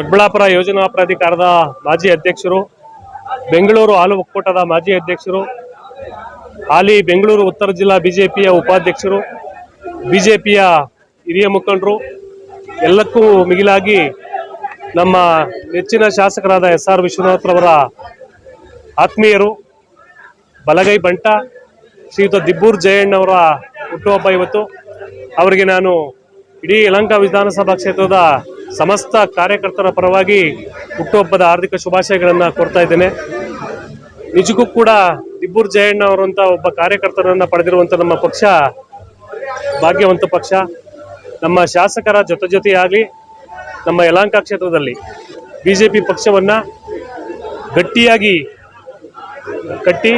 ದೊಡ್ಡಬಳ್ಳಾಪುರ ಯೋಜನಾ ಪ್ರಾಧಿಕಾರದ ಮಾಜಿ ಅಧ್ಯಕ್ಷರು, ಬೆಂಗಳೂರು ಹಾಲು ಒಕ್ಕೂಟದ ಮಾಜಿ ಅಧ್ಯಕ್ಷರು, ಹಾಲಿ ಬೆಂಗಳೂರು ಉತ್ತರ ಜಿಲ್ಲಾ ಬಿಜೆಪಿಯ ಉಪಾಧ್ಯಕ್ಷರು, ಬಿಜೆಪಿಯ ಹಿರಿಯ ಮುಖಂಡರು, ಎಲ್ಲಕ್ಕೂ ಮಿಗಿಲಾಗಿ ನಮ್ಮ ನೆಚ್ಚಿನ ಶಾಸಕರಾದ ಎಸ್.ಆರ್. ವಿಶ್ವನಾಥ್ರವರ ಆತ್ಮೀಯರು, ಬಲಗೈ ಬಂಟ ಶ್ರೀಯುತ ದಿಬ್ಬೂರು ಜಯಣ್ಣವರ ಹುಟ್ಟುಹಬ್ಬ ಇವತ್ತು. ಅವರಿಗೆ ನಾನು ಇಡೀ ಯಲಹಂಕ ವಿಧಾನಸಭಾ ಕ್ಷೇತ್ರದ ಸಮಸ್ತ ಕಾರ್ಯಕರ್ತರ ಪರವಾಗಿ ಹುಟ್ಟುಹಬ್ಬದ ಹಾರ್ದಿಕ ಶುಭಾಶಯಗಳನ್ನು ಕೋರ್ತಾ ಇದ್ದೇನೆ. ನಿಜಕ್ಕೂ ಕೂಡ ದಿಬ್ಬೂರು ಜಯಣ್ಣ ಅವರಂತ ಒಬ್ಬ ಕಾರ್ಯಕರ್ತರನ್ನ ಪಡೆದಿರುವಂಥ ನಮ್ಮ ಪಕ್ಷ ಭಾಗ್ಯವಂತ ಪಕ್ಷ. ನಮ್ಮ ಶಾಸಕರ ಜೊತೆಯಾಗಲಿ ನಮ್ಮ ಯಲಹಂಕ ಕ್ಷೇತ್ರದಲ್ಲಿ ಬಿಜೆಪಿ ಪಕ್ಷವನ್ನ ಗಟ್ಟಿಯಾಗಿ ಕಟ್ಟಿ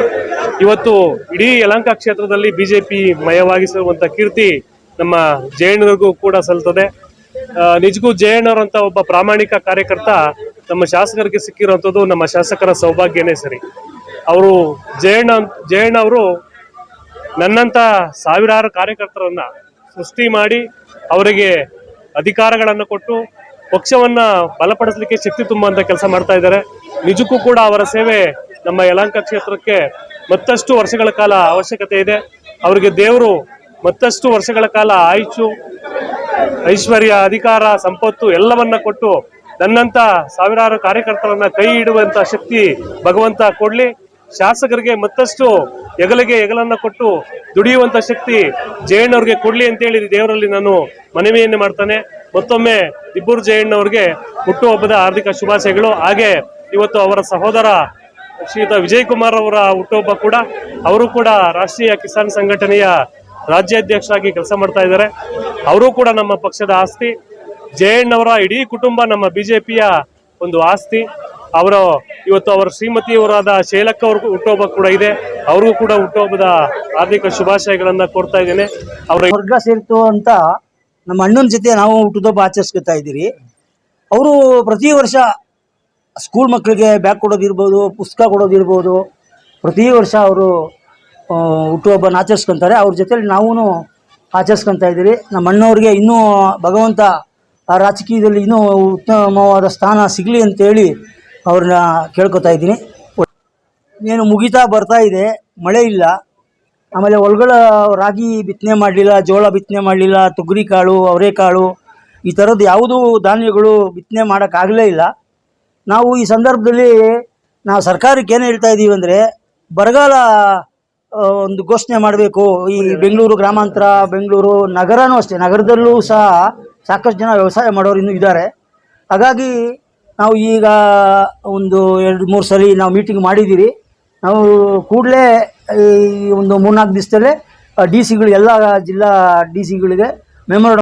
ಇವತ್ತು ಇಡೀ ಯಲಹಂಕ ಕ್ಷೇತ್ರದಲ್ಲಿ ಬಿಜೆಪಿ ಮಯವಾಗಿಸಿರುವಂಥ ಕೀರ್ತಿ ನಮ್ಮ ಜಯಣ್ಣರಿಗೂ ಕೂಡ ಸಲ್ತದೆ. ನಿಜಕ್ಕೂ ಜಯಣ್ಣವರಂತ ಒಬ್ಬ ಪ್ರಾಮಾಣಿಕ ಕಾರ್ಯಕರ್ತ ನಮ್ಮ ಶಾಸಕರಿಗೆ ಸಿಕ್ಕಿರುವಂಥದ್ದು ನಮ್ಮ ಶಾಸಕರ ಸೌಭಾಗ್ಯನೇ ಸರಿ. ಅವರು ಜಯಣ್ಣ ಅವರು ನನ್ನಂತ ಸಾವಿರಾರು ಕಾರ್ಯಕರ್ತರನ್ನ ಸೃಷ್ಟಿ ಮಾಡಿ ಅವರಿಗೆ ಅಧಿಕಾರಗಳನ್ನು ಕೊಟ್ಟು ಪಕ್ಷವನ್ನ ಬಲಪಡಿಸಲಿಕ್ಕೆ ಶಕ್ತಿ ತುಂಬುವಂತ ಕೆಲಸ ಮಾಡ್ತಾ ಇದ್ದಾರೆ. ನಿಜಕ್ಕೂ ಕೂಡ ಅವರ ಸೇವೆ ನಮ್ಮ ಯಲಹಂಕ ಕ್ಷೇತ್ರಕ್ಕೆ ಮತ್ತಷ್ಟು ವರ್ಷಗಳ ಕಾಲ ಅವಶ್ಯಕತೆ ಇದೆ. ಅವರಿಗೆ ದೇವರು ಮತ್ತಷ್ಟು ವರ್ಷಗಳ ಕಾಲ ಆಯುಷು, ಐಶ್ವರ್ಯ, ಅಧಿಕಾರ, ಸಂಪತ್ತು ಎಲ್ಲವನ್ನ ಕೊಟ್ಟು ನನ್ನಂತ ಸಾವಿರಾರು ಕಾರ್ಯಕರ್ತರನ್ನ ಕೈ ಇಡುವಂತ ಶಕ್ತಿ ಭಗವಂತ ಕೊಡ್ಲಿ. ಶಾಸಕರಿಗೆ ಮತ್ತಷ್ಟು ಹೆಗಲನ್ನ ಕೊಟ್ಟು ದುಡಿಯುವಂತ ಶಕ್ತಿ ಜಯಣ್ಣವ್ರಿಗೆ ಕೊಡ್ಲಿ ಅಂತೇಳಿ ದೇವರಲ್ಲಿ ನಾನು ಮನವಿಯನ್ನೇ ಮಾಡ್ತಾನೆ. ಮತ್ತೊಮ್ಮೆ ದಿಬ್ಬೂರು ಜಯಣ್ಣವ್ರಿಗೆ ಹುಟ್ಟುಹಬ್ಬದ ಹಾರ್ದಿಕ ಶುಭಾಶಯಗಳು. ಹಾಗೆ ಇವತ್ತು ಅವರ ಸಹೋದರ ಶ್ರೀಯುತ ವಿಜಯ್ ಕುಮಾರ್ ಅವರ ಹುಟ್ಟುಹಬ್ಬ ಕೂಡ. ಅವರು ಕೂಡ ರಾಷ್ಟ್ರೀಯ ಕಿಸಾನ್ ಸಂಘಟನೆಯ ರಾಜ್ಯಾಧ್ಯಕ್ಷರಾಗಿ ಕೆಲಸ ಮಾಡ್ತಾ ಇದ್ದಾರೆ. ಅವರು ಕೂಡ ನಮ್ಮ ಪಕ್ಷದ ಆಸ್ತಿ. ಜಯಣ್ಣವರ ಇಡೀ ಕುಟುಂಬ ನಮ್ಮ ಬಿಜೆಪಿಯ ಒಂದು ಆಸ್ತಿ. ಇವತ್ತು ಅವರ ಶ್ರೀಮತಿಯವರಾದ ಶೈಲಕ್ಕ ಅವ್ರಿಗೂ ಹುಟ್ಟುಹಬ್ಬ ಕೂಡ ಇದೆ. ಅವ್ರಿಗೂ ಕೂಡ ಹುಟ್ಟುಹಬ್ಬದ ಹಾರ್ದಿಕ ಶುಭಾಶಯಗಳನ್ನ ಕೋರ್ತಾ ಇದ್ದೇನೆ. ಅವರ ವರ್ಗ ಸೇರಿತು ಅಂತ ನಮ್ಮ ಅಣ್ಣನ ಜೊತೆ ನಾವು ಹುಟ್ಟುಹಬ್ಬ ಆಚರಿಸ್ಕೊತಾ ಇದ್ದೀರಿ. ಅವರು ಪ್ರತಿ ವರ್ಷ ಸ್ಕೂಲ್ ಮಕ್ಕಳಿಗೆ ಬ್ಯಾಗ್ ಕೊಡೋದಿರ್ಬೋದು, ಪುಸ್ತಕ ಕೊಡೋದಿರ್ಬೋದು, ಪ್ರತಿ ವರ್ಷ ಅವರು ಹುಟ್ಟುಹಬ್ಬನ ಆಚರಿಸ್ಕೊತಾರೆ. ಅವ್ರ ಜೊತೆಲಿ ನಾವು ಆಚರಿಸ್ಕೊತಾ ಇದ್ದೀರಿ. ನಮ್ಮ ಅಣ್ಣವ್ರಿಗೆ ಇನ್ನೂ ಭಗವಂತ ಆ ರಾಜಕೀಯದಲ್ಲಿ ಇನ್ನೂ ಉತ್ತಮವಾದ ಸ್ಥಾನ ಸಿಗಲಿ ಅಂತೇಳಿ ಅವ್ರನ್ನ ಕೇಳ್ಕೊತಾ ಇದ್ದೀನಿ. ಏನು ಮುಗಿತಾ ಬರ್ತಾ ಇದೆ, ಮಳೆ ಇಲ್ಲ. ಆಮೇಲೆ ಹೊಲಗಳ ರಾಗಿ ಬಿತ್ತನೆ ಮಾಡಲಿಲ್ಲ, ಜೋಳ ಬಿತ್ತನೆ ಮಾಡಲಿಲ್ಲ, ತೊಗರಿ ಕಾಳು, ಅವರೆಕಾಳು ಈ ಥರದ್ದು ಯಾವುದೂ ಧಾನ್ಯಗಳು ಬಿತ್ತನೆ ಮಾಡೋಕ್ಕಾಗಲೇ ಇಲ್ಲ. ನಾವು ಈ ಸಂದರ್ಭದಲ್ಲಿ ನಾವು ಸರ್ಕಾರಕ್ಕೆ ಏನು ಹೇಳ್ತಾ ಇದ್ದೀವಿ ಅಂದರೆ, ಬರಗಾಲ ಒಂದು ಘೋಷಣೆ ಮಾಡಬೇಕು. ಈ ಬೆಂಗಳೂರು ಗ್ರಾಮಾಂತರ, ಬೆಂಗಳೂರು ನಗರನೂ ಅಷ್ಟೇ, ನಗರದಲ್ಲೂ ಸಹ ಸಾಕಷ್ಟು ಜನ ವ್ಯವಸಾಯ ಮಾಡೋರು ಇನ್ನೂ ಇದ್ದಾರೆ. ಹಾಗಾಗಿ ನಾವು ಈಗ ಒಂದು 2-3 ಸಲ ನಾವು ಮೀಟಿಂಗ್ ಮಾಡಿದ್ದೀರಿ. ನಾವು ಕೂಡಲೇ ಈ ಒಂದು 3-4 ದಿವಸದಲ್ಲೇ ಡಿ ಸಿಗಳು, ಎಲ್ಲ ಜಿಲ್ಲಾ ಡಿ ಸಿಗಳಿಗೆ ಮೆಮೊರಂಡಮ್